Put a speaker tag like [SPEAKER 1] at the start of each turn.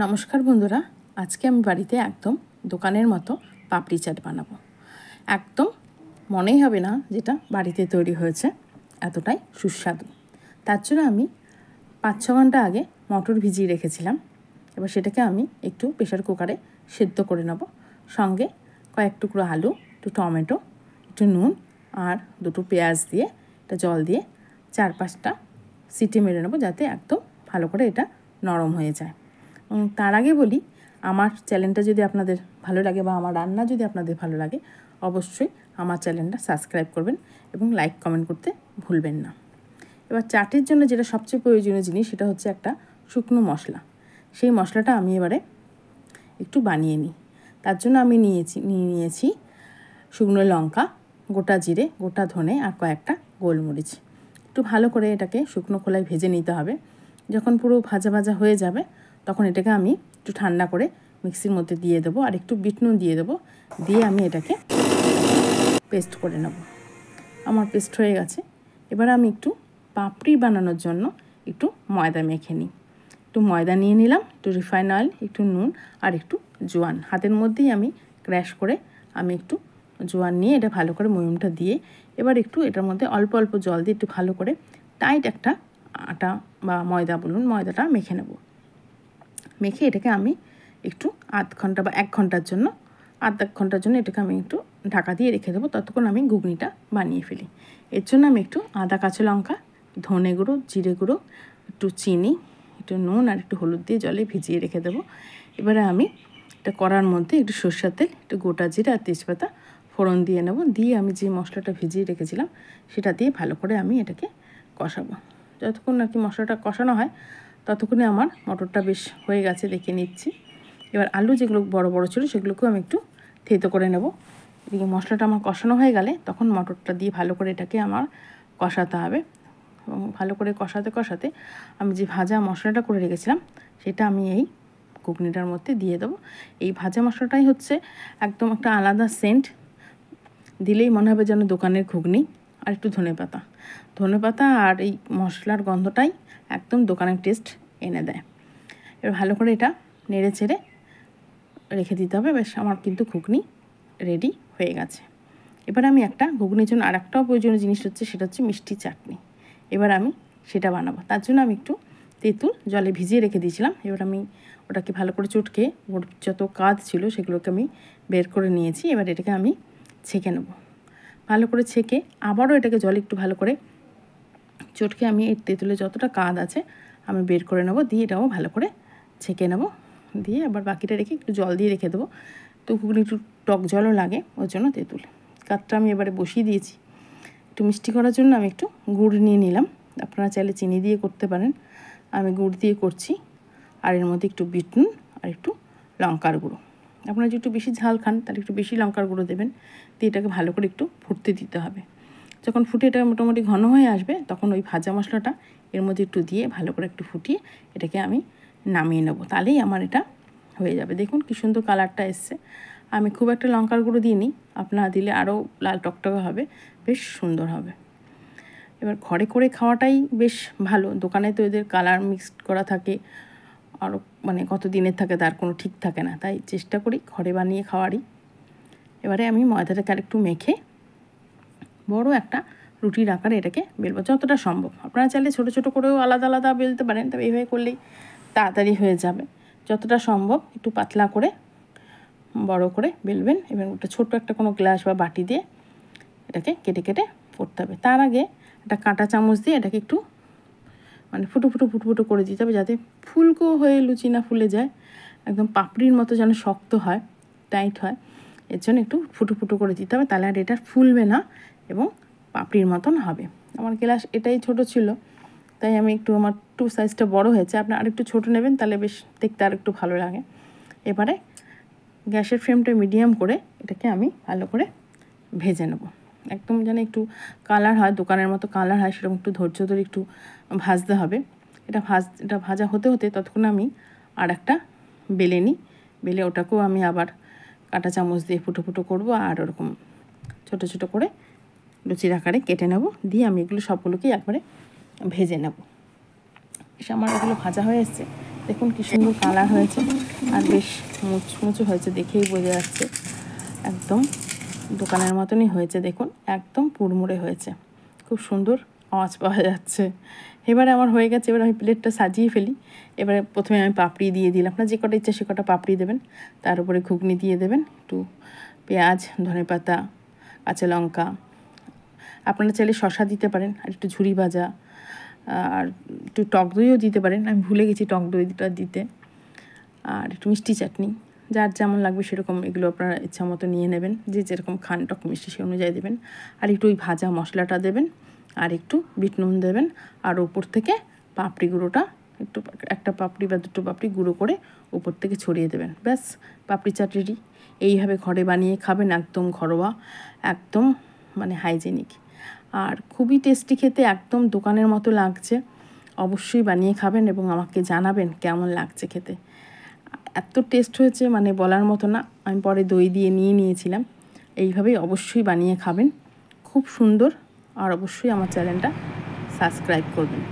[SPEAKER 1] নমস্কার বন্ধুরা, আজকে আমি বাড়িতে একদম দোকানের মতো পাপড়ি চাট বানাবো। একদম মনেই হবে না যেটা বাড়িতে তৈরি হয়েছে, এতটাই সুস্বাদু। তার জন্য আমি 5-6 ঘন্টা আগে মটর ভিজিয়ে রেখেছিলাম। এবার সেটাকে আমি একটু প্রেশার কুকারে সেদ্ধ করে নেব। সঙ্গে কয়েক টুকরো আলু, একটু টমেটো, একটু নুন আর দুটো পেঁয়াজ দিয়ে এটা জল দিয়ে 4-5টা সিটি মেরে নেবো, যাতে একদম ভালো করে এটা নরম হয়ে যায়। তার আগে বলি, আমার চ্যানেলটা যদি আপনাদের ভালো লাগে বা আমার রান্না যদি আপনাদের ভালো লাগে, অবশ্যই আমার চ্যানেলটা সাবস্ক্রাইব করবেন এবং লাইক কমেন্ট করতে ভুলবেন না। এবার চাটের জন্য যেটা সবচেয়ে প্রয়োজনীয় জিনিস, সেটা হচ্ছে একটা শুকনো মশলা। সেই মশলাটা আমি এবারে একটু বানিয়ে নিই। তার জন্য আমি নিয়েছি শুকনো লঙ্কা, গোটা জিরে, গোটা ধনে আর কয়েকটা গোলমরিচ। একটু ভালো করে এটাকে শুকনো খোলায় ভেজে নিতে হবে। যখন পুরো ভাজা ভাজা হয়ে যাবে, তখন এটাকে আমি একটু ঠান্ডা করে মিক্সির মধ্যে দিয়ে দেবো আর একটু বিট নুন দিয়ে দেবো। দিয়ে আমি এটাকে পেস্ট করে নেব। আমার পেস্ট হয়ে গেছে। এবার আমি একটু পাপড়ি বানানোর জন্য একটু ময়দা মেখে নিই। একটু ময়দা নিয়ে নিলাম, একটু রিফাইন অয়েল, একটু নুন আর একটু জোয়ান। হাতের মধ্যেই আমি ক্র্যাশ করে আমি একটু জোয়ান নিয়ে এটা ভালো করে ময়মটা দিয়ে এবার একটু এটার মধ্যে অল্প অল্প জল দিয়ে একটু ভালো করে টাইট একটা আটা বা ময়দা বলুন, ময়দাটা মেখে নেব। মেখে এটাকে আমি একটু আধ ঘন্টা বা 1 ঘন্টার জন্য এটাকে আমি একটু ঢাকা দিয়ে রেখে দেবো। ততক্ষণ আমি ঘুগনিটা বানিয়ে ফেলি। এর জন্য আমি একটু আদা, কাঁচা লঙ্কা, ধনে গুঁড়ো, জিরে গুঁড়ো, একটু চিনি, একটু নুন আর একটু হলুদ দিয়ে জলে ভিজিয়ে রেখে দেবো। এবারে আমি এটা কড়ার মধ্যে একটু সরষের তেল, একটু গোটা জিরে আর তেজপাতা ফোড়ন দিয়ে নেব। দিয়ে আমি যে মশলাটা ভিজিয়ে রেখেছিলাম সেটা দিয়ে ভালো করে আমি এটাকে কষাবো। যতক্ষণ আর কি মশলাটা কষানো হয়, ততক্ষণে আমার মটরটা বেশ হয়ে গেছে, দেখে নিচ্ছি। এবার আলু যেগুলো বড় বড় ছিল সেগুলোকেও আমি একটু থেতো করে নেব। এদিকে মশলাটা আমার কষানো হয়ে গেলে তখন মটরটা দিয়ে ভালো করে এটাকে আমার কষাতে হবে। এবং ভালো করে কষাতে কষাতে আমি যে ভাজা মশলাটা করে রেখেছিলাম সেটা আমি এই ঘুগনিটার মধ্যে দিয়ে দেবো। এই ভাজা মশলাটাই হচ্ছে একদম একটা আলাদা সেন্ট, দিলেই মনে হবে যেন দোকানের ঘুগনি। আর একটু ধনেপাতা আর এই মশলার গন্ধটাই একদম দোকানের টেস্ট এনে দেয়। এবার ভালো করে এটা নেড়ে ছেড়ে রেখে দিতে হবে। বেশ, আমার কিন্তু ঘুগনি রেডি হয়ে গেছে। এবার আমি একটা ঘুগনির জন্য আর একটাও প্রয়োজনীয় জিনিস হচ্ছে, সেটা হচ্ছে মিষ্টি চাটনি। এবার আমি সেটা বানাবো। তার জন্য আমি একটু তেঁতুল জলে ভিজিয়ে রেখে দিয়েছিলাম। এবার আমি ওটাকে ভালো করে চটকে ওর যত কাজ ছিল সেগুলোকে আমি বের করে নিয়েছি। এবার এটাকে আমি ছেঁকে নেব। ভালো করে ছেঁকে আবারও এটাকে জলে একটু ভালো করে চটকে আমি এই তেঁতুলের যতটা কাঁদ আছে আমি বের করে নেব। দিয়ে এটাও ভালো করে ছেঁকে নেব। দিয়ে আবার বাকিটা রেখে একটু জল দিয়ে রেখে দেবো। তো ঘুগনি একটু টক জলও লাগে, ওর জন্য তেঁতুল কাঠটা আমি এবারে বসিয়ে দিয়েছি। একটু মিষ্টি করার জন্য আমি একটু গুড় নিয়ে নিলাম। আপনারা চাইলে চিনি দিয়ে করতে পারেন, আমি গুড় দিয়ে করছি। আর এর মধ্যে একটু বিট নুন আর একটু লঙ্কার গুঁড়ো। আপনারা যদি একটু বেশি ঝাল খান তাহলে একটু বেশি লঙ্কার গুঁড়ো দেবেন। দিয়ে এটাকে ভালো করে একটু ফুটতে দিতে হবে। যখন ফুটে এটা মোটামুটি ঘন হয়ে আসবে, তখন ওই ভাজা মশলাটা এর মধ্যে একটু দিয়ে ভালো করে একটু ফুটিয়ে এটাকে আমি নামিয়ে নেব। তাহলেই আমার এটা হয়ে যাবে। দেখুন কি সুন্দর কালারটা এসছে। আমি খুব একটা লঙ্কার গুঁড়ো দিইনি, আপনারা দিলে আরও লাল টকটকে হবে, বেশ সুন্দর হবে। এবার ঘরে করে খাওয়াটাই বেশ ভালো। দোকানে তো এদের কালার মিক্সড করা থাকে, আরও মানে কত দিনের থাকে তার কোনো ঠিক থাকে না, তাই চেষ্টা করি ঘরে বানিয়ে খাওয়ারই। এবারে আমি ময়দাটাকে আরেকটু মেখে বড় একটা রুটির আকারে এটাকে বেলবো যতটা সম্ভব। আপনারা চাইলে ছোটো ছোটো করেও আলাদা আলাদা বেলতে পারেন, তবে এইভাবে করলেই তাড়াতাড়ি হয়ে যাবে। যতটা সম্ভব একটু পাতলা করে বড় করে বেলবেন। এবার ওটা ছোট্ট একটা কোনো গ্লাস বা বাটি দিয়ে এটাকে কেটে কেটে করতে হবে। তার আগে একটা কাঁটা চামচ দিয়ে এটাকে একটু মানে ফুটো করে দিতে হবে, যাতে ফুলকো হয়ে লুচি না ফুলে যায়, একদম পাপড়ির মতো যেন শক্ত হয়, টাইট হয়। এর জন্য একটু ফুটো করে দিতে হবে, তাহলে আর এটা ফুলবে না এবং পাপড়ির মতন হবে। আমার গ্লাস এটাই ছোট ছিল, তাই আমি একটু আমার সাইজটা বড় হয়েছে। আপনি আরেকটু ছোটো নেবেন, তাহলে বেশ দেখতে আর একটু ভালো লাগে। এবারে গ্যাসের ফ্লেমটা মিডিয়াম করে এটাকে আমি ভালো করে ভেজে নেব। একদম যেন একটু কালার হয়, দোকানের মতো কালার হয়, সেরকম একটু ধৈর্য ধরে একটু ভাজতে হবে। এটা ভাজা হতে হতে ততক্ষণ আমি আর একটা বেলে নিই। বেলে ওটাকেও আমি আবার কাঁটা চামচ দিয়ে ফুটো করব আর ওরকম ছোটো ছোটো করে লুচির আকারে কেটে নেব। দিয়ে আমি এগুলো সবগুলোকেই একবারে ভেজে নেব। এসে আমার এগুলো ভাজা হয়ে এসছে, তো দেখুন কি সুন্দর কালার হয়েছে, আর বেশ মুচমুচু হয়েছে, দেখেই বোঝা যাচ্ছে একদম দোকানের মতনই হয়েছে। দেখুন একদম পুড়মুড়ে হয়েছে, খুব সুন্দর আওয়াজ পাওয়া যাচ্ছে। এবারে আমার হয়ে গেছে, এবার আমি প্লেটটা সাজিয়ে ফেলি। এবারে প্রথমে আমি পাপড়ি দিয়ে দিলাম, আপনার যে কটা ইচ্ছা সে কটা পাপড়ি দেবেন, তার উপরে ঘুগনি দিয়ে দেবেন, একটু পেঁয়াজ, ধনেপাতা, কাঁচা লঙ্কা, আপনারা চাইলে শসা দিতে পারেন, আর একটু ঝুরি ভাজা, আর একটু টক দইও দিতে পারেন, আমি ভুলে গেছি টক দইটা দিতে, আর একটু মিষ্টি চাটনি, যার যেমন লাগবে সেরকম এগুলো আপনারা ইচ্ছা মতো নিয়ে নেবেন, যে যেরকম খান টক মিষ্টি সে অনুযায়ী দেবেন। আর একটু ওই ভাজা মশলাটা দেবেন, আর একটু বিট নুন দেবেন, আর ওপর থেকে পাপড়ি গুঁড়োটা একটু, একটা পাপড়ি বা দুটো পাপড়ি গুঁড়ো করে উপর থেকে ছড়িয়ে দেবেন। ব্যাস, পাপড়ি চাট রেডি। এইভাবে ঘরে বানিয়ে খাবেন, একদম ঘরোয়া, একদম মানে হাইজেনিক, আর খুবই টেস্টি খেতে, একদম দোকানের মতো লাগছে। অবশ্যই বানিয়ে খাবেন এবং আমাকে জানাবেন কেমন লাগছে খেতে। এত টেস্ট হয়েছে মানে বলার মতো না। আমি পরে দই দিয়ে নিয়েছিলাম। এইভাবেই অবশ্যই বানিয়ে খাবেন, খুব সুন্দর। আর অবশ্যই আমার চ্যানেলটা সাবস্ক্রাইব করবেন।